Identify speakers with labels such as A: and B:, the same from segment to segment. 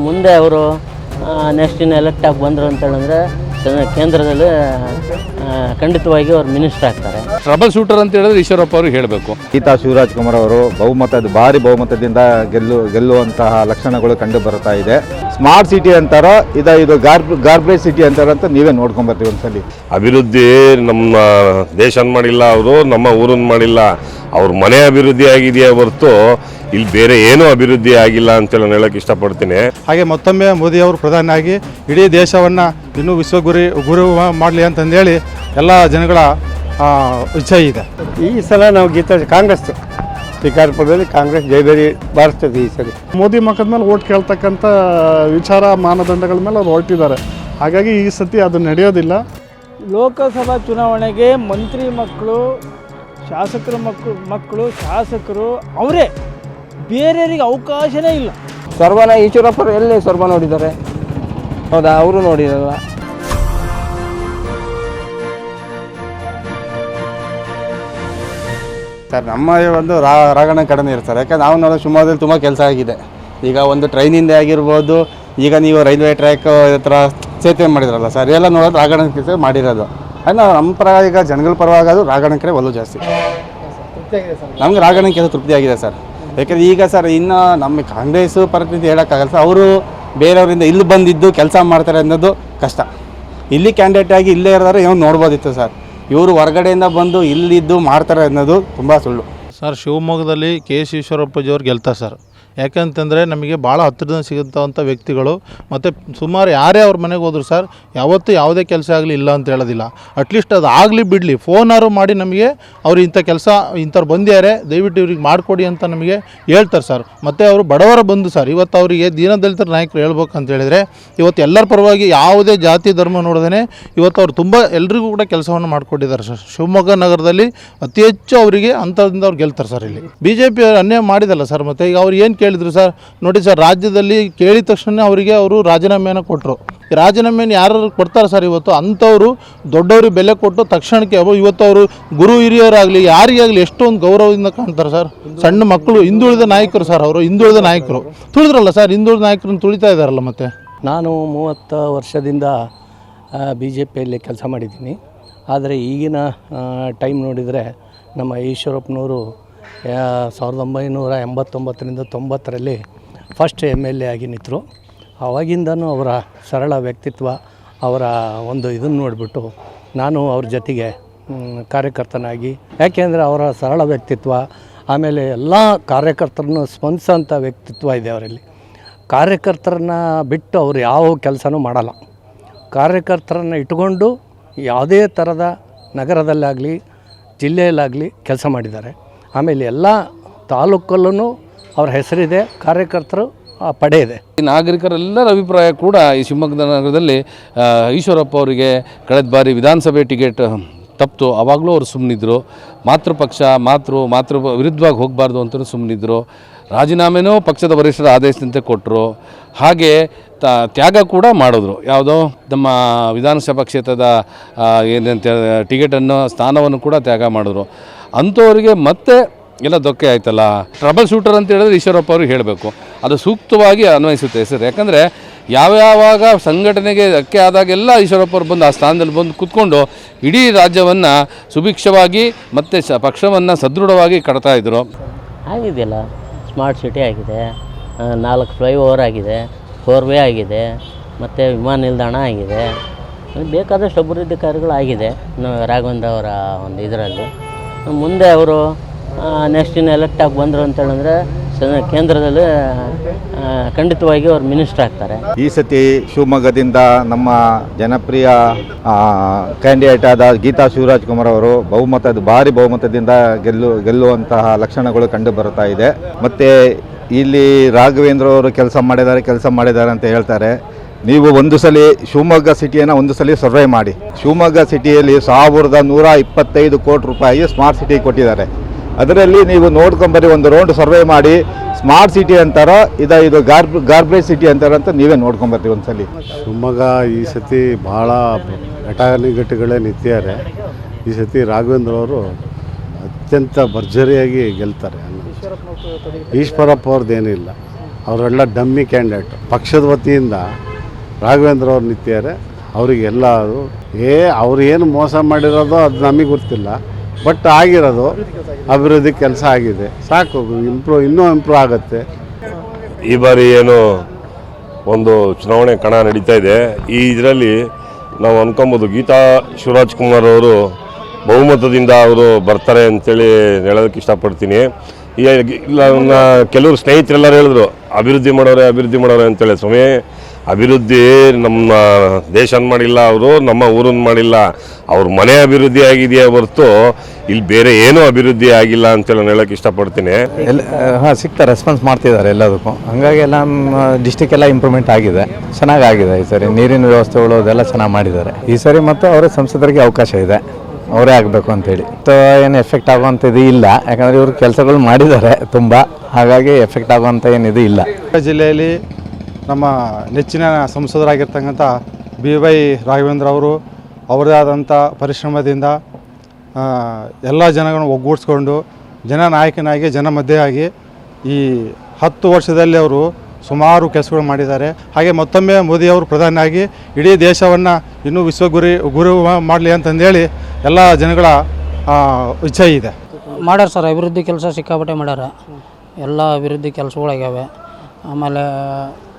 A: ಮುಂದೆ ಅವರು ನೆಕ್ಸ್ಟ್ ಇನ್ನು ಎಲೆಕ್ಟ್ ಆಗಿ ಬಂದರು ಅಂತ ಹೇಳಿದ್ರೆ ಕೇಂದ್ರದಲ್ಲಿ ಖಂಡಿತವಾಗಿ ಅವರು ಮಿನಿಸ್ಟರ್ ಆಗ್ತಾರೆ.
B: ಟ್ರಬಲ್ ಶೂಟರ್ ಅಂತ ಹೇಳಿದ್ರೆ ಈಶ್ವರಪ್ಪ ಅವ್ರಿಗೆ ಹೇಳಬೇಕು.
C: ಗೀತಾ ಶಿವರಾಜ್ ಕುಮಾರ್ ಅವರು ಭಾರಿ ಬಹುಮತದಿಂದ ಗೆಲ್ಲುವಂತಹ ಲಕ್ಷಣಗಳು ಕಂಡು ಬರ್ತಾ ಇದೆ. ಸ್ಮಾರ್ಟ್ ಸಿಟಿ ಅಂತಾರೋ ಇದು ಗಾರ್ಬೇಜ್ ಸಿಟಿ ಅಂತಾರಂತ ನೀವೇ ನೋಡ್ಕೊಂಡ್ ಬರ್ತೀವಿ ಒಂದ್ಸಲಿ.
D: ಅಭಿವೃದ್ಧಿ ನಮ್ಮ ದೇಶನ ಮಾಡಿಲ್ಲ, ಅವರು ನಮ್ಮ ಊರನ್ನ ಮಾಡಿಲ್ಲ, ಅವ್ರ ಮನೆ ಅಭಿವೃದ್ಧಿ ಆಗಿದೆಯೇ ಹೊರತು ಇಲ್ಲಿ ಬೇರೆ ಏನೂ ಅಭಿವೃದ್ಧಿ ಆಗಿಲ್ಲ ಅಂತೆಲ್ಲ ಹೇಳಕ್ಕೆ ಇಷ್ಟಪಡ್ತೀನಿ.
E: ಹಾಗೆ ಮತ್ತೊಮ್ಮೆ ಮೋದಿ ಅವರು ಪ್ರಧಾನಿಯಾಗಿ ಇಡೀ ದೇಶವನ್ನು ಇನ್ನೂ ಗುರು ಮಾಡಲಿ ಅಂತಂದೇಳಿ ಎಲ್ಲ ಜನಗಳ ಇಚ್ಛೆ ಇದೆ.
F: ಈ ಸಲ ನಾವು ಕಾಂಗ್ರೆಸ್ ಶ್ರೀಕಾರಪುರದಲ್ಲಿ ಕಾಂಗ್ರೆಸ್ ಜಯಬೇರಿ ಬಾರಿಸ್ತದೆ. ಈ ಸಲ
G: ಮೋದಿ ಮಕ್ಕದ ಮೇಲೆ ಓಟ್ ಕೇಳ್ತಕ್ಕಂಥ ವಿಚಾರ ಮಾನದಂಡಗಳ ಮೇಲೆ ಅವ್ರು ಹೊರಟಿದ್ದಾರೆ. ಹಾಗಾಗಿ ಈ ಸತಿ ಅದು ನಡೆಯೋದಿಲ್ಲ.
H: ಲೋಕಸಭಾ ಚುನಾವಣೆಗೆ ಮಂತ್ರಿ ಮಕ್ಕಳು, ಶಾಸಕರ ಮಕ್ಕಳು ಶಾಸಕರು ಅವರೇ, ಬೇರೆಯವರಿಗೆ ಅವಕಾಶನೇ ಇಲ್ಲ.
F: ಸ್ವರ್ಬನ ಈಶ್ವರಪ್ಪರು ಎಲ್ಲಿ ಸ್ವರ್ಬ ನೋಡಿದ್ದಾರೆ? ಹೌದಾ? ಅವರು ನೋಡಿರಲ್ಲ.
E: ಸರ್ ನಮ್ಮ ಒಂದು ರಾಗಣ ಕಡಿಮೆ ಇರ್ತಾರೆ. ಯಾಕಂದ್ರೆ ನಾವು ನೋಡೋ ಶಿವಮೊಗ್ಗದಲ್ಲಿ ತುಂಬ ಕೆಲಸ ಆಗಿದೆ. ಈಗ ಒಂದು ಟ್ರೈನಿಂದ ಆಗಿರ್ಬೋದು, ಈಗ ನೀವು ರೈಲ್ವೆ ಟ್ರ್ಯಾಕ್ ಹತ್ರ ಸೇತುವೆ ಮಾಡಿದ್ರಲ್ಲ ಸರ್, ಎಲ್ಲ ನೋಡೋದು ರಾಗಣ ಕೆಲಸ ಮಾಡಿರೋದು. ಅದು ನಮ್ಮ ಪರ ಈಗ ಜನಗಳ ಪರವಾಗಿ ಅದು ರಾಗಣ ಕಡೆ ಒಲವು ಜಾಸ್ತಿ. ನಮ್ಗೆ ರಾಗಣ ಕೆಲಸ ತೃಪ್ತಿಯಾಗಿದೆ ಸರ್. ಯಾಕಂದರೆ ಈಗ ಸರ್ ಇನ್ನು ನಮ್ಮ ಕಾಂಗ್ರೆಸ್ಸು ಪರಿಸ್ಥಿತಿ ಹೇಳೋಕ್ಕಾಗಲ್ಲ ಸರ್. ಅವರು ಬೇರೆಯವರಿಂದ ಇಲ್ಲಿ ಬಂದಿದ್ದು ಕೆಲಸ ಮಾಡ್ತಾರೆ ಅನ್ನೋದು ಕಷ್ಟ. ಇಲ್ಲಿ ಕ್ಯಾಂಡಿಡೇಟ್ ಆಗಿ ಇಲ್ಲೇ ಇರೋದಾದ್ರೆ ಏನೋ ನೋಡ್ಬೋದಿತ್ತು ಸರ್. ಇವರು ಹೊರಗಡೆಯಿಂದ ಬಂದು ಇಲ್ಲಿದ್ದು ಮಾಡ್ತಾರೆ ಅನ್ನೋದು ತುಂಬ ಸುಳ್ಳು
I: ಸರ್. ಶಿವಮೊಗ್ಗದಲ್ಲಿ KS ಈಶ್ವರಪ್ಪಜಿಯವ್ರು ಗೆಲ್ತಾರೆ ಸರ್. ಯಾಕಂತಂದರೆ ನಮಗೆ ಭಾಳ ಹತ್ತಿರದಿಂದ ಸಿಗುತ್ತವಂಥ ವ್ಯಕ್ತಿಗಳು. ಮತ್ತು ಸುಮಾರು ಯಾರೇ ಅವ್ರ ಮನೆಗೆ ಹೋದ್ರು ಸರ್, ಯಾವತ್ತೂ ಯಾವುದೇ ಕೆಲಸ ಆಗಲಿ ಇಲ್ಲ ಅಂತ ಹೇಳೋದಿಲ್ಲ. ಅಟ್ಲೀಸ್ಟ್ ಅದು ಆಗಲಿ ಬಿಡಲಿ, ಫೋನಾರು ಮಾಡಿ ನಮಗೆ ಅವ್ರು ಇಂಥ ಕೆಲಸ ಇಂಥವ್ರು ಬಂದಿದ್ದಾರೆ, ದಯವಿಟ್ಟು ಇವ್ರಿಗೆ ಮಾಡಿಕೊಡಿ ಅಂತ ನಮಗೆ ಹೇಳ್ತಾರೆ ಸರ್. ಮತ್ತು ಅವರು ಬಡವರ ಬಂದು ಸರ್, ಇವತ್ತು ಅವರಿಗೆ ದೀನದಲಿತರ ನಾಯಕರು ಹೇಳ್ಬೇಕಂತ ಹೇಳಿದರೆ, ಇವತ್ತು ಎಲ್ಲರ ಪರವಾಗಿ ಯಾವುದೇ ಜಾತಿ ಧರ್ಮ ನೋಡದೇ ಇವತ್ತು ಅವ್ರು ತುಂಬ ಎಲ್ರಿಗೂ ಕೂಡ ಕೆಲಸವನ್ನು ಮಾಡಿಕೊಟ್ಟಿದ್ದಾರೆ ಸರ್. ಶಿವಮೊಗ್ಗ ನಗರದಲ್ಲಿ ಅತಿ ಹೆಚ್ಚು ಅವರಿಗೆ ಅಂಥದ್ರಿಂದ ಅವ್ರು ಗೆಲ್ತಾರೆ ಸರ್. ಇಲ್ಲಿ BJP ಅನ್ಯಾಯ ಮಾಡಿದಲ್ಲ ಸರ್. ಮತ್ತು ಈಗ ಅವ್ರು ಏನು ಕೇಳಿದ್ರು ಸರ್, ನೋಡಿ ಸರ್, ರಾಜ್ಯದಲ್ಲಿ ಕೇಳಿದ ತಕ್ಷಣ ಅವರಿಗೆ ಅವರು ರಾಜೀನಾಮೆಯನ್ನು ಕೊಟ್ಟರು. ರಾಜೀನಾಮೆಯನ್ನು ಯಾರು ಕೊಡ್ತಾರೆ ಸರ್? ಇವತ್ತು ಅಂಥವರು ದೊಡ್ಡವ್ರಿಗೆ ಬೆಲೆ ಕೊಟ್ಟು ತಕ್ಷಣಕ್ಕೆ ಇವತ್ತು ಅವರು ಗುರು ಹಿರಿಯರಾಗಲಿ ಯಾರಿಗಾಗಲಿ ಎಷ್ಟೊಂದು ಗೌರವದಿಂದ ಕಾಣ್ತಾರೆ ಸರ್. ಸಣ್ಣ ಮಕ್ಕಳು, ಹಿಂದುಳಿದ ನಾಯಕರು ಸರ್, ಅವರು ಹಿಂದುಳಿದ ನಾಯಕರು ತುಳಿದ್ರಲ್ಲ ಸರ್, ಹಿಂದುಳಿದ ನಾಯಕರನ್ನು ತುಳಿತಾ ಇದ್ದಾರಲ್ಲ. ಮತ್ತು
A: ನಾನು 30 ವರ್ಷದಿಂದ BJPಯಲ್ಲಿ ಕೆಲಸ ಮಾಡಿದ್ದೀನಿ. ಆದರೆ ಈಗಿನ ಟೈಮ್ ನೋಡಿದರೆ ನಮ್ಮ ಈಶ್ವರಪ್ಪನವರು 1989ರಿಂದ 90ರಲ್ಲಿ ಫಸ್ಟ್ MLA ಆಗಿ ನಿಂತರು. ಆವಾಗಿಂದನೂ ಅವರ ಸರಳ ವ್ಯಕ್ತಿತ್ವ, ಅವರ ಒಂದು ಇದನ್ನು ನೋಡಿಬಿಟ್ಟು ನಾನು ಅವ್ರ ಜೊತೆಗೆ ಕಾರ್ಯಕರ್ತನಾಗಿ, ಯಾಕೆಂದರೆ ಅವರ ಸರಳ ವ್ಯಕ್ತಿತ್ವ, ಆಮೇಲೆ ಎಲ್ಲ ಕಾರ್ಯಕರ್ತರನ್ನು ಸ್ಪಂದಿಸೋಂಥ ವ್ಯಕ್ತಿತ್ವ ಇದೆ ಅವರಲ್ಲಿ. ಕಾರ್ಯಕರ್ತರನ್ನ ಬಿಟ್ಟು ಅವರು ಯಾವ ಕೆಲಸನೂ ಮಾಡಲ್ಲ. ಕಾರ್ಯಕರ್ತರನ್ನು ಇಟ್ಕೊಂಡು ಯಾವುದೇ ಥರದ ನಗರದಲ್ಲಾಗಲಿ ಜಿಲ್ಲೆಯಲ್ಲಾಗಲಿ ಕೆಲಸ ಮಾಡಿದ್ದಾರೆ. ಆಮೇಲೆ ಎಲ್ಲ ತಾಲೂಕಲ್ಲೂ ಅವ್ರ ಹೆಸರಿದೆ, ಕಾರ್ಯಕರ್ತರು ಪಡೆ ಇದೆ.
B: ನಾಗರಿಕರೆಲ್ಲರ ಅಭಿಪ್ರಾಯ ಕೂಡ ಈ ಶಿವಮೊಗ್ಗ ನಗರದಲ್ಲಿ ಈಶ್ವರಪ್ಪ ಅವರಿಗೆ ಕಳೆದ ಬಾರಿ ವಿಧಾನಸಭೆ ಟಿಕೆಟ್ ತಪ್ಪಿತು, ಆವಾಗಲೂ ಅವರು ಸುಮ್ಮನಿದ್ರು. ಮಾತೃಪಕ್ಷ ಮಾತೃ ವಿರುದ್ಧವಾಗಿ ಹೋಗಬಾರ್ದು ಅಂತಲೂ ಸುಮ್ಮನಿದ್ರು. ರಾಜೀನಾಮೆನೂ ಪಕ್ಷದ ವರಿಷ್ಠರ ಆದೇಶದಂತೆ ಕೊಟ್ಟರು. ಹಾಗೆ ತ್ಯಾಗ ಕೂಡ ಮಾಡಿದ್ರು. ಯಾವುದೋ ನಮ್ಮ ವಿಧಾನಸಭಾ ಕ್ಷೇತ್ರದ ಏನಂತ ಟಿಕೆಟನ್ನು ಸ್ಥಾನವನ್ನು ಕೂಡ ತ್ಯಾಗ ಮಾಡಿದ್ರು. ಅಂಥವರಿಗೆ ಮತ್ತೆ ಎಲ್ಲ ದೊಕ್ಕೆ ಆಯ್ತಲ್ಲ. ಟ್ರಬಲ್ ಶೂಟರ್ ಅಂತ ಹೇಳಿದ್ರೆ ಈಶ್ವರಪ್ಪ ಅವ್ರಿಗೆ ಹೇಳಬೇಕು. ಅದು ಸೂಕ್ತವಾಗಿ ಅನ್ವಯಿಸುತ್ತೆ ಹೆಸರು. ಯಾಕಂದರೆ ಯಾವ್ಯಾವಾಗ ಸಂಘಟನೆಗೆ ಧಕ್ಕೆ ಆದಾಗೆಲ್ಲ ಈಶ್ವರಪ್ಪ ಅವ್ರು ಬಂದು ಆ ಸ್ಥಾನದಲ್ಲಿ ಬಂದು ಕೂತ್ಕೊಂಡು ಇಡೀ ರಾಜ್ಯವನ್ನು ಸುಭಿಕ್ಷವಾಗಿ ಮತ್ತು ಪಕ್ಷವನ್ನು ಸದೃಢವಾಗಿ ಕಟ್ತಾಯಿದ್ರು.
A: ಆಗಿದೆಯಲ್ಲ, ಸ್ಮಾರ್ಟ್ ಸಿಟಿ ಆಗಿದೆ, 4 ಫ್ಲೈಓವರ್ ಆಗಿದೆ, 4 ವೇ ಆಗಿದೆ, ಮತ್ತು ವಿಮಾನ ನಿಲ್ದಾಣ ಆಗಿದೆ. ಬೇಕಾದಷ್ಟು ಅಭಿವೃದ್ಧಿ ಕಾರ್ಯಗಳಾಗಿದೆ ರಾಘವೇಂದ್ರ ಅವರ ಒಂದು ಇದರಲ್ಲಿ. ಮುಂದೆ ಅವರು ನೆಕ್ಸ್ಟ್ ಇನ್ನು ಎಲೆಕ್ಟ್ ಆಗಿ ಬಂದರು ಅಂತ ಹೇಳಿದ್ರೆ ಕೇಂದ್ರದಲ್ಲಿ ಖಂಡಿತವಾಗಿ ಅವರು ಮಿನಿಸ್ಟರ್ ಆಗ್ತಾರೆ.
C: ಈ ಸತಿ ಶಿವಮೊಗ್ಗದಿಂದ ನಮ್ಮ ಜನಪ್ರಿಯ ಕ್ಯಾಂಡಿಡೇಟ್ ಆದ ಗೀತಾ ಶಿವರಾಜ್ ಕುಮಾರ್ ಅವರು ಭಾರಿ ಬಹುಮತದಿಂದ ಗೆಲ್ಲುವಂತಹ ಲಕ್ಷಣಗಳು ಕಂಡು ಬರ್ತಾ ಇದೆ. ಮತ್ತು ಇಲ್ಲಿ ರಾಘವೇಂದ್ರ ಅವರು ಕೆಲಸ ಮಾಡಿದ್ದಾರೆ ಅಂತ ಹೇಳ್ತಾರೆ. ನೀವು ಒಂದು ಸಲ ಶಿವಮೊಗ್ಗ ಸಿಟಿಯನ್ನು ಒಂದು ಸಲ ಸರ್ವೆ ಮಾಡಿ. ಶಿವಮೊಗ್ಗ ಸಿಟಿಯಲ್ಲಿ 1125 ಕೋಟಿ ರೂಪಾಯಿ ಸ್ಮಾರ್ಟ್ ಸಿಟಿ ಕೊಟ್ಟಿದ್ದಾರೆ. ಅದರಲ್ಲಿ ನೀವು ನೋಡ್ಕೊಂಬರಿ, ಒಂದು ರೌಂಡ್ ಸರ್ವೆ ಮಾಡಿ. ಸ್ಮಾರ್ಟ್ ಸಿಟಿ ಅಂತಾರೋ ಇದು ಗಾರ್ಬೇಜ್ ಸಿಟಿ ಅಂತಾರೋ ಅಂತ ನೀವೇ ನೋಡ್ಕೊಂಬರ್ತೀವಿ ಒಂದ್ಸಲಿ.
E: ಶಿವಮೊಗ್ಗ ಈ ಸತಿ ಭಾಳ ಘಟಾನುಘಟಿಗಳೇ ನಿಂತಿದ್ದಾರೆ. ಈ ಸತಿ ರಾಘವೇಂದ್ರ ಅವರು ಅತ್ಯಂತ ಭರ್ಜರಿಯಾಗಿ ಗೆಲ್ತಾರೆ. ಈಶ್ವರಪ್ಪ ಅವ್ರದ್ದೇನಿಲ್ಲ.
F: ಅವರೆಲ್ಲ ಡಮ್ಮಿ ಕ್ಯಾಂಡಿಡೇಟ್. ಪಕ್ಷದ ವತಿಯಿಂದ ರಾಘವೇಂದ್ರ ಅವ್ರು ನಿಂತಿದ್ದಾರೆ. ಅವರಿಗೆಲ್ಲ ಅವ್ರು ಏನು ಮೋಸ ಮಾಡಿರೋದು ಅದು ನಮಗೆ ಗೊತ್ತಿಲ್ಲ, ಬಟ್ ಆಗಿರೋದು ಅಭಿವೃದ್ಧಿ ಕೆಲಸ ಆಗಿದೆ, ಸಾಕು. ಇನ್ನೂ ಇಂಪ್ರೂವ್ ಆಗುತ್ತೆ.
D: ಈ ಬಾರಿ ಏನು ಒಂದು ಚುನಾವಣೆ ಕಣ ನಡೀತಾ ಇದೆ. ಈ ಇದರಲ್ಲಿ ನಾವು ಅನ್ಕೊಬೋದು ಗೀತಾ ಶಿವರಾಜ್ ಕುಮಾರ್ ಅವರು ಬಹುಮತದಿಂದ ಅವರು ಬರ್ತಾರೆ ಅಂತೇಳಿ ಹೇಳೋದಕ್ಕೆ ಇಷ್ಟಪಡ್ತೀನಿ. ಇಲ್ಲ ಕೆಲವರು ಸ್ನೇಹಿತರೆಲ್ಲರೂ ಹೇಳಿದ್ರು ಅಭಿವೃದ್ಧಿ ಮಾಡೋರೆ ಅಂತೇಳಿ. ಸ್ವಾಮಿ, ಅಭಿವೃದ್ಧಿ ನಮ್ಮ ದೇಶನ ಮಾಡಿಲ್ಲ ಅವರು, ನಮ್ಮ ಊರನ್ನು ಮಾಡಿಲ್ಲ. ಅವ್ರ ಮನೆ ಅಭಿವೃದ್ಧಿ ಆಗಿದೆಯೇ ಹೊರತು ಇಲ್ಲಿ ಬೇರೆ ಏನೂ ಅಭಿವೃದ್ಧಿ ಆಗಿಲ್ಲ ಅಂತೇಳಿ ಹೇಳೋಕ್ಕೆ ಇಷ್ಟಪಡ್ತೀನಿ.
C: ಸಿಗ್ತಾ ರೆಸ್ಪಾನ್ಸ್ ಮಾಡ್ತಿದ್ದಾರೆ ಎಲ್ಲದಕ್ಕೂ. ಹಾಗಾಗಿ ಎಲ್ಲ ನಮ್ಮ ಡಿಸ್ಟಿಕ್ ಎಲ್ಲ ಇಂಪ್ರೂವ್ಮೆಂಟ್ ಆಗಿದೆ, ಚೆನ್ನಾಗಾಗಿದೆ. ಈ ಸರಿ ನೀರಿನ ವ್ಯವಸ್ಥೆಗಳು ಅದೆಲ್ಲ ಚೆನ್ನಾಗಿ ಮಾಡಿದ್ದಾರೆ ಈ ಸರಿ. ಮತ್ತು ಅವರ ಸಂಸದರಿಗೆ ಅವಕಾಶ ಇದೆ, ಅವರೇ ಆಗಬೇಕು ಅಂತೇಳಿ. ಏನು ಎಫೆಕ್ಟ್ ಆಗುವಂಥದ್ದು ಇಲ್ಲ, ಯಾಕಂದರೆ ಇವರು ಕೆಲಸಗಳು ಮಾಡಿದ್ದಾರೆ ತುಂಬ. ಹಾಗಾಗಿ ಎಫೆಕ್ಟ್ ಆಗುವಂಥ ಏನಿದು ಇಲ್ಲ.
E: ಜಿಲ್ಲೆಯಲ್ಲಿ ನಮ್ಮ ನೆಚ್ಚಿನ ಸಂಸದರಾಗಿರ್ತಕ್ಕಂಥ BY ರಾಘವೇಂದ್ರ ಅವರು ಅವರದೇ ಆದಂಥ ಪರಿಶ್ರಮದಿಂದ ಎಲ್ಲ ಜನಗಳನ್ನು ಒಗ್ಗೂಡಿಸ್ಕೊಂಡು ಜನನಾಯಕನಾಗಿ ಜನ ಮಧ್ಯೆಯಾಗಿ ಈ 10 ವರ್ಷದಲ್ಲಿ ಅವರು ಸುಮಾರು ಕೆಲಸಗಳು ಮಾಡಿದ್ದಾರೆ. ಹಾಗೆ ಮತ್ತೊಮ್ಮೆ ಮೋದಿಯವರು ಪ್ರಧಾನಿಯಾಗಿ ಇಡೀ ದೇಶವನ್ನು ಇನ್ನೂ ಗುರು ಮಾಡಲಿ ಅಂತಂದೇಳಿ ಎಲ್ಲ ಜನಗಳ ಇಚ್ಛೆ ಇದೆ.
J: ಮಾಡ್ಯಾರ ಸರ್, ಅಭಿವೃದ್ಧಿ ಕೆಲಸ ಸಿಕ್ಕಾಪಟ್ಟೆ ಮಾಡ್ಯಾರ. ಎಲ್ಲ ಅಭಿವೃದ್ಧಿ ಕೆಲಸಗಳಾಗ್ಯಾವೆ. ಆಮೇಲೆ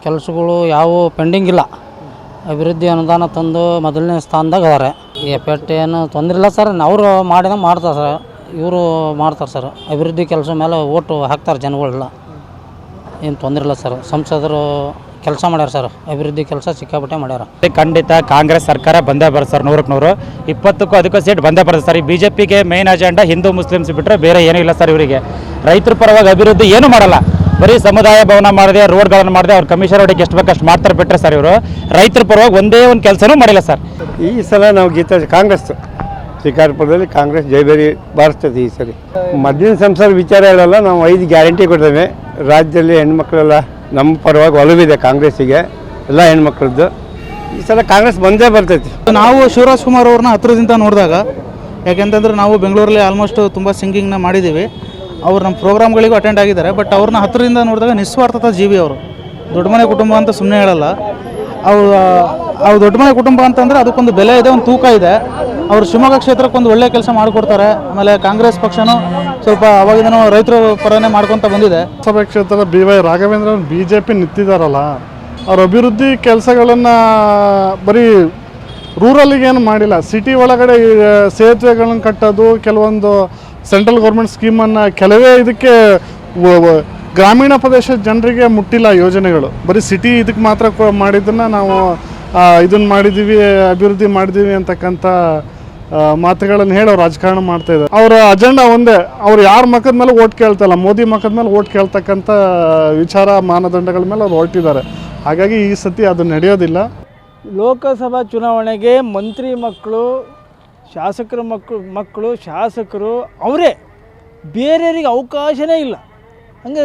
J: ಕೆಲಸಗಳು ಯಾವುವು ಪೆಂಡಿಂಗ್ ಇಲ್ಲ. ಅಭಿವೃದ್ಧಿ ಅನುದಾನ ತಂದು ಮೊದಲನೇ ಸ್ಥಾನದಾಗ ಅದಾರೆ. ಎಫೆಕ್ಟ್ ಏನು ತೊಂದರೆ ಇಲ್ಲ ಸರ್. ಅವರು ಮಾಡಿದಂಗೆ ಮಾಡ್ತಾರೆ ಸರ್, ಇವರು ಮಾಡ್ತಾರೆ ಸರ್. ಅಭಿವೃದ್ಧಿ ಕೆಲಸ ಮೇಲೆ ಓಟು ಹಾಕ್ತಾರೆ ಜನಗಳೆಲ್ಲ, ಏನು ತೊಂದರೆ ಇಲ್ಲ ಸರ್. ಸಂಸದರು ಕೆಲಸ ಮಾಡ್ಯಾರ ಸರ್, ಅಭಿವೃದ್ಧಿ ಕೆಲಸ ಸಿಕ್ಕಾಪಟ್ಟೆ ಮಾಡ್ಯಾರ.
K: ಖಂಡಿತ ಕಾಂಗ್ರೆಸ್ ಸರ್ಕಾರ ಬಂದೇ ಬರುತ್ತೆ ಸರ್, 100ಕ್ಕೆ 100. 20ಕ್ಕೂ ಅದಕ್ಕೂ ಸೀಟ್ ಬಂದೇ ಬರುತ್ತೆ ಸರ್. ಈ BJPಗೆ ಮೇನ್ ಅಜೆಂಡಾ ಹಿಂದೂ ಮುಸ್ಲಿಮ್ಸ್ ಬಿಟ್ಟರೆ ಬೇರೆ ಏನೂ ಇಲ್ಲ ಸರ್. ಇವರಿಗೆ ರೈತರ ಪರವಾಗಿ ಅಭಿವೃದ್ಧಿ ಏನೂ ಮಾಡಲ್ಲ. ಬರೀ ಸಮುದಾಯ ಭವನ ಮಾಡಿದೆ, ರೋಡ್ಗಳನ್ನು ಮಾಡಿದೆ, ಅವ್ರು ಕಮಿಷನ್ ರೋಡಿಗೆ ಎಷ್ಟು ಬೇಕಷ್ಟು ಮಾಡ್ತಾರೆ ಬಿಟ್ಟರೆ ಸರ್, ಇವರು ರೈತರ ಪರವಾಗಿ ಒಂದೇ ಒಂದು ಕೆಲಸನೂ ಮಾಡಿಲ್ಲ ಸರ್.
F: ಈ ಸಲ ನಾವು ಕಾಂಗ್ರೆಸ್ ಶಿಕಾರಪುರದಲ್ಲಿ ಕಾಂಗ್ರೆಸ್ ಜೈಬೇರಿ ಬಾರಿಸ್ತದೆ ಈ ಸರಿ. ಮದ್ದಿನ ಸಂಸಾರ ವಿಚಾರ ಹೇಳಲ್ಲ, ನಾವು 5 ಗ್ಯಾರಂಟಿ ಕೊಡ್ತೇವೆ. ರಾಜ್ಯದಲ್ಲಿ ಹೆಣ್ಮಕ್ಳೆಲ್ಲ ನಮ್ಮ ಪರವಾಗಿ ಒಲವಿದೆ ಕಾಂಗ್ರೆಸ್ಸಿಗೆ, ಎಲ್ಲ ಹೆಣ್ಮಕ್ಳದ್ದು. ಈ ಸಲ ಕಾಂಗ್ರೆಸ್ ಬಂದೇ ಬರ್ತೈತಿ.
H: ನಾವು ಶಿವರಾಜ್ ಕುಮಾರ್ ಅವ್ರನ್ನ ಹತ್ರದಿಂದ ನೋಡಿದಾಗ, ಯಾಕೆಂತಂದ್ರೆ ನಾವು ಬೆಂಗಳೂರಲ್ಲಿ ಆಲ್ಮೋಸ್ಟ್ ತುಂಬ ಸಿಂಗಿಂಗ್ನ ಮಾಡಿದ್ದೀವಿ. ಅವ್ರು ನಮ್ಮ ಪ್ರೋಗ್ರಾಮ್ಗಳಿಗೂ ಅಟೆಂಡ್ ಆಗಿದ್ದಾರೆ. ಬಟ್ ಅವ್ರನ್ನ ಹತ್ತಿರದಿಂದ ನೋಡಿದಾಗ ನಿಸ್ವಾರ್ಥದ ಜೀವಿ ಅವರು. ದೊಡ್ಡ ಮನೆ ಕುಟುಂಬ ಅಂತ ಸುಮ್ಮನೆ ಹೇಳಲ್ಲ. ಅವ್ರು ದೊಡ್ಡ ಮನೆ ಕುಟುಂಬ ಅಂತಂದರೆ ಅದಕ್ಕೊಂದು ಬೆಲೆ ಇದೆ, ಒಂದು ತೂಕ ಇದೆ. ಅವರು ಶಿವಮೊಗ್ಗ ಕ್ಷೇತ್ರಕ್ಕೆ ಒಂದು ಒಳ್ಳೆ ಕೆಲಸ ಮಾಡಿಕೊಡ್ತಾರೆ. ಆಮೇಲೆ ಕಾಂಗ್ರೆಸ್ ಪಕ್ಷನೂ ಸ್ವಲ್ಪ ಅವಾಗಿಂದನೂ ರೈತರ ಪರನೇ ಮಾಡ್ಕೊತ ಬಂದಿದೆ.
G: ಲೋಕಸಭಾ ಕ್ಷೇತ್ರದ BY ರಾಘವೇಂದ್ರ BJP ನಿಂತಿದ್ದಾರಲ್ಲ, ಅವ್ರ ಅಭಿವೃದ್ಧಿ ಕೆಲಸಗಳನ್ನು ಬರೀ ರೂರಲ್ಲಿಗೇನು ಮಾಡಿಲ್ಲ. ಸಿಟಿ ಒಳಗಡೆ ಸೇತುವೆಗಳನ್ನು ಕಟ್ಟೋದು, ಕೆಲವೊಂದು ಸೆಂಟ್ರಲ್ ಗೌರ್ಮೆಂಟ್ ಸ್ಕೀಮನ್ನು ಕೆಲವೇ ಇದಕ್ಕೆ ಗ್ರಾಮೀಣ ಪ್ರದೇಶದ ಜನರಿಗೆ ಮುಟ್ಟಿಲ್ಲ ಯೋಜನೆಗಳು. ಬರೀ ಸಿಟಿ ಇದಕ್ಕೆ ಮಾತ್ರ ಮಾಡಿದ್ದನ್ನು ನಾವು ಇದನ್ನು ಮಾಡಿದ್ದೀವಿ, ಅಭಿವೃದ್ಧಿ ಮಾಡಿದ್ದೀವಿ ಅಂತಕ್ಕಂಥ ಮಾತುಗಳನ್ನು ಹೇಳಿ ಅವ್ರು ರಾಜಕಾರಣ ಮಾಡ್ತಾಯಿದ್ದಾರೆ. ಅವರ ಅಜೆಂಡಾ ಒಂದೇ. ಅವ್ರು ಯಾರ ಮಕ್ಕದ ಮೇಲೆ ಓಟ್ ಕೇಳ್ತಾಯಿಲ್ಲ, ಮೋದಿ ಮಕ್ಕದ ಮೇಲೆ ಓಟ್ ಕೇಳ್ತಕ್ಕಂಥ ವಿಚಾರ ಮಾನದಂಡಗಳ ಮೇಲೆ ಅವ್ರು ಹೊರಟಿದ್ದಾರೆ. ಹಾಗಾಗಿ ಈ ಸತಿ ಅದು ನಡೆಯೋದಿಲ್ಲ.
H: ಲೋಕಸಭಾ ಚುನಾವಣೆಗೆ ಮಂತ್ರಿ ಮಕ್ಕಳು, ಶಾಸಕರ ಮಕ್ಕಳು ಶಾಸಕರು ಅವರೇ, ಬೇರೆಯವರಿಗೆ ಅವಕಾಶನೇ ಇಲ್ಲ. ಹಂಗೆ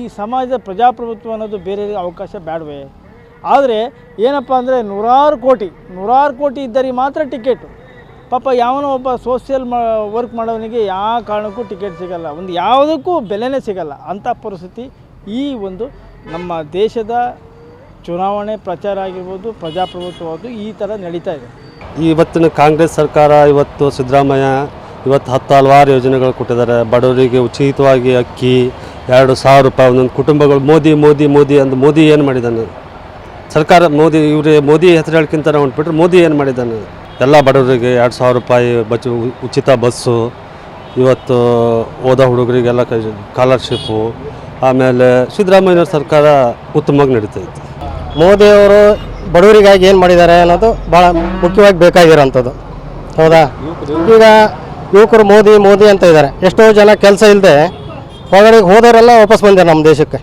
H: ಈ ಸಮಾಜದ ಪ್ರಜಾಪ್ರಭುತ್ವ ಅನ್ನೋದು ಬೇರೆಯವರಿಗೆ ಅವಕಾಶ ಬೇಡವೇ? ಆದರೆ ಏನಪ್ಪ ಅಂದರೆ ನೂರಾರು ಕೋಟಿ ಇದ್ದರಿಗೆ ಮಾತ್ರ ಟಿಕೆಟು. ಪಾಪ ಯಾವನೋ ಒಬ್ಬ ಸೋಷಿಯಲ್ ವರ್ಕ್ ಮಾಡೋನಿಗೆ ಯಾವ ಕಾರಣಕ್ಕೂ ಟಿಕೆಟ್ ಸಿಗಲ್ಲ, ಒಂದು ಯಾವುದಕ್ಕೂ ಬೆಲೆನೇ ಸಿಗಲ್ಲ. ಅಂಥ ಪರಿಸ್ಥಿತಿ ಈ ಒಂದು ನಮ್ಮ ದೇಶದ ಚುನಾವಣೆ ಪ್ರಚಾರ ಆಗಿರ್ಬೋದು, ಪ್ರಜಾಪ್ರಭುತ್ವದ್ದು ಈ ಥರ ನಡೀತಾ ಇದೆ.
L: ಇವತ್ತಿನ ಕಾಂಗ್ರೆಸ್ ಸರ್ಕಾರ, ಇವತ್ತು ಸಿದ್ದರಾಮಯ್ಯ ಇವತ್ತು 10 ಹಲವಾರು ಯೋಜನೆಗಳು ಕೊಟ್ಟಿದ್ದಾರೆ. ಬಡವರಿಗೆ ಉಚಿತವಾಗಿ ಅಕ್ಕಿ, 2,000 ರೂಪಾಯಿ ಒಂದೊಂದು ಕುಟುಂಬಗಳು. ಮೋದಿ ಅಂದು ಮೋದಿ ಏನು ಮಾಡಿದ್ದಾನೆ ಸರ್ಕಾರ? ಮೋದಿ ಹೆಸರು ಹೇಳ್ಕಿಂತ ನಾವು ಹೊಂಟ್ಬಿಟ್ರೆ ಮೋದಿ ಏನು ಮಾಡಿದ್ದಾನೆ? ಎಲ್ಲ ಬಡವರಿಗೆ 2,000 ರೂಪಾಯಿ ಉಚಿತ ಬಸ್ಸು, ಇವತ್ತು ಓದ ಹುಡುಗರಿಗೆಲ್ಲ ಸ್ಕಾಲರ್ಶಿಪ್ಪು. ಆಮೇಲೆ ಸಿದ್ದರಾಮಯ್ಯ ಸರ್ಕಾರ ಉತ್ತಮವಾಗಿ ನಡೀತೈತೆ.
M: ಮೋದಿಯವರು ಬಡವರಿಗಾಗಿ ಏನು ಮಾಡಿದ್ದಾರೆ ಅನ್ನೋದು ಭಾಳ ಮುಖ್ಯವಾಗಿ ಬೇಕಾಗಿರೋಂಥದ್ದು. ಹೌದಾ? ಈಗ ಯುವಕರು ಮೋದಿ ಅಂತ ಇದ್ದಾರೆ. ಎಷ್ಟೋ ಜನ ಕೆಲಸ ಇಲ್ಲದೆ ಹೊರಗಡೆ ಹೋದವರೆಲ್ಲ ವಾಪಸ್ ಬಂದಿದ್ದಾರೆ ನಮ್ಮ ದೇಶಕ್ಕೆ.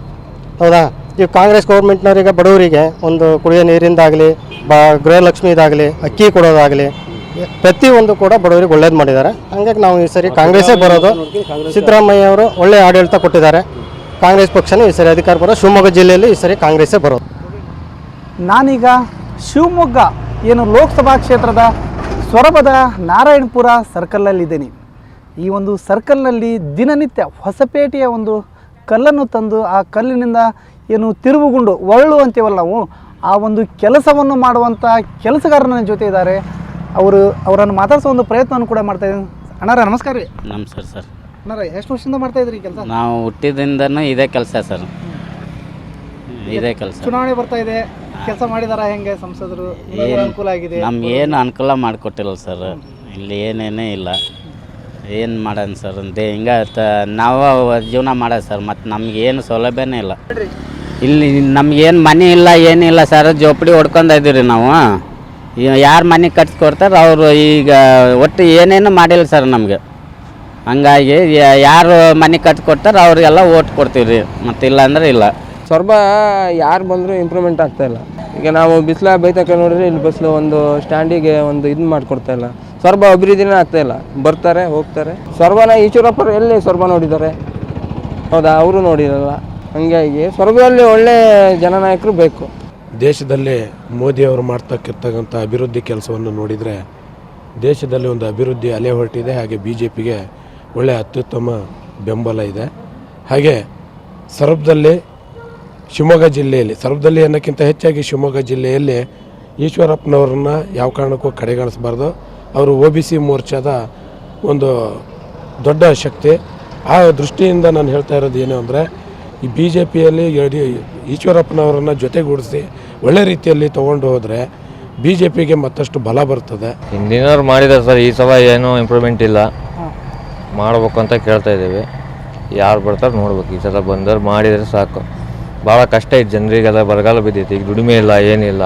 M: ಹೌದಾ? ಈ ಕಾಂಗ್ರೆಸ್ ಗೌರ್ಮೆಂಟ್ನವರಿಗೆ ಬಡವರಿಗೆ ಒಂದು ಕುಡಿಯೋ ನೀರಿಂದಾಗಲಿ, ಗೃಹಲಕ್ಷ್ಮಿದಾಗಲಿ, ಅಕ್ಕಿ ಕೊಡೋದಾಗಲಿ, ಪ್ರತಿಯೊಂದು ಕೂಡ ಬಡವರಿಗೆ ಒಳ್ಳೇದು ಮಾಡಿದ್ದಾರೆ. ಹಾಗಾಗಿ ನಾವು ಈ ಸರಿ ಕಾಂಗ್ರೆಸ್ಸೇ ಬರೋದು. ಸಿದ್ದರಾಮಯ್ಯ ಅವರು ಒಳ್ಳೆಯ ಆಡಳಿತ ಕೊಟ್ಟಿದ್ದಾರೆ. ಕಾಂಗ್ರೆಸ್ ಪಕ್ಷನೇ ಈ ಸರಿ ಅಧಿಕಾರ ಬರೋದು. ಶಿವಮೊಗ್ಗ ಜಿಲ್ಲೆಯಲ್ಲಿ ಈ ಸರಿ ಕಾಂಗ್ರೆಸ್ಸೇ ಬರೋದು.
N: ನಾನೀಗ ಶಿವಮೊಗ್ಗ ಏನು ಲೋಕಸಭಾ ಕ್ಷೇತ್ರದ ಸೊರಬದ ನಾರಾಯಣಪುರ ಸರ್ಕಲಲ್ಲಿದ್ದೀನಿ. ಈ ಒಂದು ಸರ್ಕಲ್ನಲ್ಲಿ ದಿನನಿತ್ಯ ಹೊಸಪೇಟೆಯ ಒಂದು ಕಲ್ಲನ್ನು ತಂದು ಆ ಕಲ್ಲಿನಿಂದ ಏನು ತಿರುವುಗುಂಡು ಒಳ್ಳು ಅಂತೀವಲ್ಲ ನಾವು, ಆ ಒಂದು ಕೆಲಸವನ್ನು ಮಾಡುವಂಥ ಕೆಲಸಗಾರರ ನನ್ನ ಜೊತೆ ಇದ್ದಾರೆ. ಅವರನ್ನು ಮಾತಾಡಿಸೋ ಒಂದು ಪ್ರಯತ್ನವನ್ನು ಕೂಡ ಮಾಡ್ತಾ ಇದ್ದೀನಿ. ಅಣ್ಣಾರ ನಮಸ್ಕಾರ ರೀ.
O: ನಮಸ್ಕಾರ ಸರ್.
N: ಅಣ್ಣಾರ ಎಷ್ಟು ವರ್ಷದಿಂದ ಮಾಡ್ತಾ ಇದ್ರಿ ಕೆಲಸ?
O: ನಾವು ಹುಟ್ಟಿದಿಂದನೂ ಇದೇ ಕೆಲಸ ಸರ್, ಇದೇ ಕೆಲಸ.
N: ಚುನಾವಣೆ ಬರ್ತಾ ಇದೆ, ಕೆಲಸ ಮಾಡಿದಾರ ಹೆಂಗೆ ಸಂಸದರು? ಅನುಕೂಲ ಆಗಿದೆ?
O: ನಮ್ಗೇನು ಅನುಕೂಲ ಮಾಡಿಕೊಟ್ಟಿಲ್ಲ ಸರ್, ಇಲ್ಲಿ ಏನೇನೇ ಇಲ್ಲ. ಏನು ಮಾಡೋಣ ಸರ್, ಹಿಂಗೆ ನಾವು ಜೀವನ ಮಾಡೋದು ಸರ್, ಮತ್ತು ನಮಗೇನು ಸೌಲಭ್ಯನೇ ಇಲ್ಲ. ಇಲ್ಲಿ ನಮಗೇನು ಮನೆ ಇಲ್ಲ ಏನಿಲ್ಲ ಸರ್, ಜೋಪಡಿ ಹೊಡ್ಕೊಂಡು ಇದ್ದೀವಿ ನಾವು. ಯಾರು ಮನೆ ಕಟ್ಸ್ಕೊಡ್ತಾರೆ ಅವರು ಈಗ ಒಟ್ಟು ಏನೇನು ಮಾಡಿಲ್ಲ ಸರ್ ನಮಗೆ. ಹಂಗಾಗಿ ಯಾರು ಮನೆ ಕಟ್ಕೊಡ್ತಾರೆ ಅವ್ರಿಗೆಲ್ಲ ಓಟ್ ಕೊಡ್ತೀವಿ ರೀ, ಮತ್ತು ಇಲ್ಲ ಅಂದ್ರೆ ಇಲ್ಲ.
P: ಸ್ವಲ್ಪ ಯಾರು ಬಂದರೂ ಇಂಪ್ರೂವ್ಮೆಂಟ್ ಆಗ್ತಾಯಿಲ್ಲ. ಈಗ ನಾವು ಬಿಸಿಲ ಬೈತಕ್ಕೆ ನೋಡಿದ್ರೆ ಇಲ್ಲಿ ಬಸ್ಲು ಒಂದು ಸ್ಟ್ಯಾಂಡಿಗೆ ಒಂದು ಇದು ಮಾಡಿಕೊಡ್ತಾ ಇಲ್ಲ, ಸ್ವಲ್ಪ ಅಭಿವೃದ್ಧಿನೇ ಆಗ್ತಾಯಿಲ್ಲ. ಬರ್ತಾರೆ ಹೋಗ್ತಾರೆ. ಸ್ವರ್ಬನ ಈಶ್ವರಪ್ಪರು ಎಲ್ಲಿ ಸ್ವರ್ಬ ನೋಡಿದ್ದಾರೆ? ಹೌದಾ, ಅವರು ನೋಡಿರಲ್ಲ. ಹಂಗಾಗಿ ಸ್ವರ್ಗದಲ್ಲಿ ಒಳ್ಳೆ ಜನನಾಯಕರು ಬೇಕು.
Q: ದೇಶದಲ್ಲಿ ಮೋದಿಯವರು ಮಾಡ್ತಕ್ಕಿರ್ತಕ್ಕಂಥ ಅಭಿವೃದ್ಧಿ ಕೆಲಸವನ್ನು ನೋಡಿದರೆ ದೇಶದಲ್ಲಿ ಒಂದು ಅಭಿವೃದ್ಧಿ ಅಲೆ ಹೊರಟಿದೆ. ಹಾಗೆ ಬಿ ಜೆ ಪಿಗೆ ಒಳ್ಳೆಯ ಅತ್ಯುತ್ತಮ ಬೆಂಬಲ ಇದೆ. ಹಾಗೆ ಸರಬ್ದಲ್ಲಿ ಶಿವಮೊಗ್ಗ ಜಿಲ್ಲೆಯಲ್ಲಿ, ಸರಬ್ದಲ್ಲಿ ಅನ್ನೋಕ್ಕಿಂತ ಹೆಚ್ಚಾಗಿ ಶಿವಮೊಗ್ಗ ಜಿಲ್ಲೆಯಲ್ಲಿ ಈಶ್ವರಪ್ಪನವ್ರನ್ನ ಯಾವ ಕಾರಣಕ್ಕೂ ಕಡೆಗಣಿಸಬಾರ್ದು. ಅವರು OBC ಮೋರ್ಚಾದ ಒಂದು ದೊಡ್ಡ ಶಕ್ತಿ. ಆ ದೃಷ್ಟಿಯಿಂದ ನಾನು ಹೇಳ್ತಾ ಇರೋದು ಏನು ಅಂದರೆ, ಈ ಬಿ ಜೆ ಪಿಯಲ್ಲಿ ಈಶ್ವರಪ್ಪನವರನ್ನು ಜೊತೆಗೂಡಿಸಿ ಒಳ್ಳೆ ರೀತಿಯಲ್ಲಿ ತೊಗೊಂಡು ಹೋದರೆ ಬಿ ಜೆ ಪಿಗೆ ಮತ್ತಷ್ಟು ಬಲ ಬರ್ತದೆ.
R: ಹಿಂದಿನವ್ರು ಮಾಡಿದ್ದಾರೆ ಸರ್, ಈ ಸಲ ಏನೂ ಇಂಪ್ರೂವ್ಮೆಂಟ್ ಇಲ್ಲ. ಮಾಡಬೇಕು ಅಂತ ಕೇಳ್ತಾ ಇದ್ದೀವಿ. ಯಾರು ಬರ್ತಾರೆ ನೋಡ್ಬೇಕು. ಈ ಸಲ ಬಂದವ್ರು ಮಾಡಿದರೆ ಸಾಕು. ಭಾಳ ಕಷ್ಟ ಐತೆ ಜನರಿಗೆಲ್ಲ, ಬರಗಾಲ ಬಿದ್ದೈತಿ. ಈಗ ದುಡಿಮೆ ಇಲ್ಲ, ಏನಿಲ್ಲ.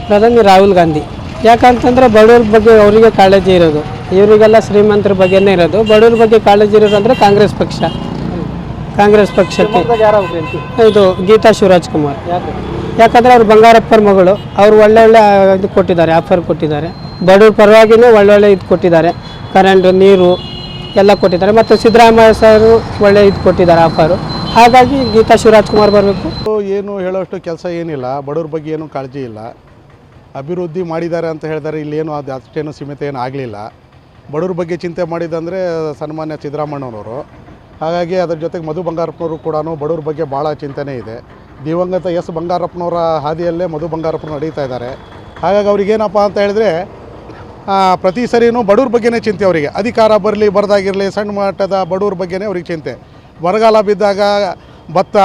J: ಪ್ರಧಾನಿ ರಾಹುಲ್ ಗಾಂಧಿ. ಯಾಕಂತಂದರೆ ಬಡವ್ರ ಬಗ್ಗೆ ಅವರಿಗೆ ಕಾಳಜಿ ಇರೋದು, ಇವರಿಗೆಲ್ಲ ಶ್ರೀಮಂತರ ಬಗ್ಗೆನೇ ಇರೋದು. ಬಡವ್ರ ಬಗ್ಗೆ ಕಾಳಜಿ ಇರೋದು ಅಂದರೆ ಕಾಂಗ್ರೆಸ್ ಪಕ್ಷ. ಕಾಂಗ್ರೆಸ್ ಪಕ್ಷಕ್ಕೆ ಇದು ಗೀತಾ ಶಿವರಾಜ್ ಕುಮಾರ್. ಯಾಕಂದರೆ ಅವ್ರು ಬಂಗಾರಪ್ಪರ ಮಗಳು. ಅವರು ಒಳ್ಳೊಳ್ಳೆ ಇದು ಕೊಟ್ಟಿದ್ದಾರೆ, ಆಫರ್ ಕೊಟ್ಟಿದ್ದಾರೆ. ಬಡವ್ರ ಪರವಾಗಿಯೂ ಒಳ್ಳೊಳ್ಳೆ ಇದು ಕೊಟ್ಟಿದ್ದಾರೆ. ಕರೆಂಟು, ನೀರು ಎಲ್ಲ ಕೊಟ್ಟಿದ್ದಾರೆ. ಮತ್ತು ಸಿದ್ದರಾಮಯ್ಯ ಸರ್ ಒಳ್ಳೆ ಇದು ಕೊಟ್ಟಿದ್ದಾರೆ ಆಫರು. ಹಾಗಾಗಿ ಗೀತಾ ಶಿವರಾಜ್ ಕುಮಾರ್ ಬರಬೇಕು.
G: ಏನು ಹೇಳೋಷ್ಟು ಕೆಲಸ ಏನಿಲ್ಲ, ಬಡವ್ರ ಬಗ್ಗೆ ಏನೂ ಕಾಳಜಿ ಇಲ್ಲ. ಅಭಿವೃದ್ಧಿ ಮಾಡಿದ್ದಾರೆ ಅಂತ ಹೇಳಿದರೆ ಇಲ್ಲೇನು ಅದು ಅಷ್ಟೇನು ಸೀಮಿತ ಏನು ಆಗಲಿಲ್ಲ. ಬಡವ್ರ ಬಗ್ಗೆ ಚಿಂತೆ ಮಾಡಿದಂದರೆ ಸನ್ಮಾನ್ಯ ಸಿದ್ದರಾಮಯ್ಯನವರು. ಹಾಗಾಗಿ ಅದರ ಜೊತೆಗೆ ಮಧು ಬಂಗಾರಪ್ಪನವರು ಕೂಡ ಬಡವ್ರ ಬಗ್ಗೆ ಭಾಳ ಚಿಂತನೆ ಇದೆ. ದಿವಂಗತ ಎಸ್ ಬಂಗಾರಪ್ಪನವರ ಹಾದಿಯಲ್ಲೇ ಮಧು ಬಂಗಾರಪ್ಪನ ನಡೀತಾ ಇದ್ದಾರೆ. ಹಾಗಾಗಿ ಅವ್ರಿಗೇನಪ್ಪ ಅಂತ ಹೇಳಿದ್ರೆ ಪ್ರತಿ ಸರಿನೂ ಬಡವ್ರ ಬಗ್ಗೆನೇ ಚಿಂತೆ ಅವರಿಗೆ. ಅಧಿಕಾರ ಬರಲಿ ಬರದಾಗಿರಲಿ, ಸಣ್ಣ ಮಟ್ಟದ ಬಡವ್ರ ಬಗ್ಗೆನೇ ಅವ್ರಿಗೆ ಚಿಂತೆ. ಬರಗಾಲ ಬಿದ್ದಾಗ ಭತ್ತ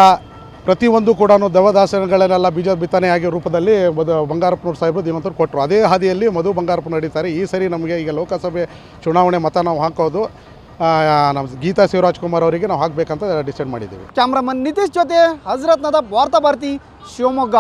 G: ಪ್ರತಿಯೊಂದು ಕೂಡ ದವದಾಸನಗಳನ್ನೆಲ್ಲ ಬೀಜ ಬಿತ್ತನೆಯಾಗಿ ರೂಪದಲ್ಲಿ ಬಂಗಾರಪ್ಪನವ್ರ ಸಾಹೇಬರು ದಿವಂತರು ಕೊಟ್ಟರು. ಅದೇ ಹಾದಿಯಲ್ಲಿ ಮಧು ಬಂಗಾರಪ್ಪ ನಡೀತಾರೆ. ಈ ಸರಿ ನಮಗೆ ಈಗ ಲೋಕಸಭೆ ಚುನಾವಣೆ ಮತ ನಾವು ಹಾಕೋದು ನಮ್ಮ ಗೀತಾ ಶಿವರಾಜ್ ಕುಮಾರ್ ಅವರಿಗೆ ನಾವು ಹಾಕಬೇಕಂತ ಡಿಸೈಡ್ ಮಾಡಿದ್ದೀವಿ.
N: ಕ್ಯಾಮ್ರಾಮನ್ ನಿತೀಶ್ ಜೊತೆ ಹಜರತ್ ನದಾಬ್, ವಾರ್ತಾ ಭಾರತಿ, ಶಿವಮೊಗ್ಗ.